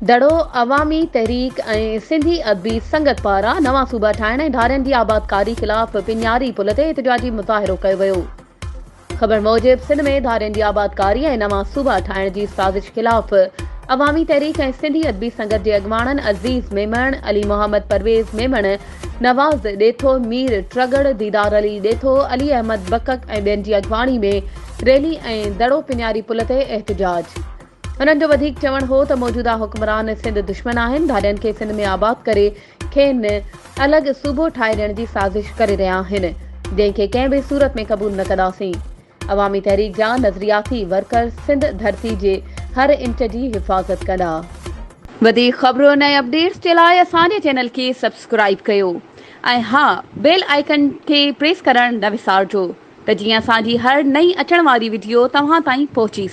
दड़ो अवामी तहरीक ऐं सिंधी अदबी संगत पारां नवां सूबा ठाहिण ऐं धारियुनि जी आबादकारी ख़िलाफ़ पिन्यारी पुल ते एहतिजाजी मुज़ाहिरो कयो वियो। ख़बर मूजिबि सिंध में धारियुनि जी आबादकारी ऐं नवां सूबा ठाहिण जी साज़िश ख़िलाफ़ अवामी तहरीक ऐं सिंधी अदबी संगत जे अॻवाननि अज़ीज़ मेमण, अली मोहम्मद परवेज़ मेमण, नवाज़ ॾेथो, मीर ट्रगड़, दीदार अली ॾेथो, अली अहमद बकक ऐं ॿियनि जी अॻवानी में रैली ऐं दड़ो पिन्यारी पुल ते एहतिजाज। उन्हनि जो वधीक चवणु हो त मौजूदा हुक्मरान सिंध दुश्मन आहिनि, धारियुनि खे सिंध में आबाद करे खेनि अलॻि सूबो ठाहे ॾियण जी साज़िश करे रहिया आहिनि, जंहिंखे कंहिं बि सूरत में क़बूल न कंदासीं। अवामी तहरीक जा नज़रियाती वर्कर सिंध धरती जे हर इंच जी हिफ़ाज़त कंदा। वधीक ख़बरुनि ऐं अपडेट्स जे लाइ असांजे चैनल खे सब्सक्राइब कयो ऐं हा, बेल आइकन खे प्रेस करणु न विसारिजो त जीअं असांजी हर नई अचण वारी वीडियो तव्हां ताईं पहुची सघे।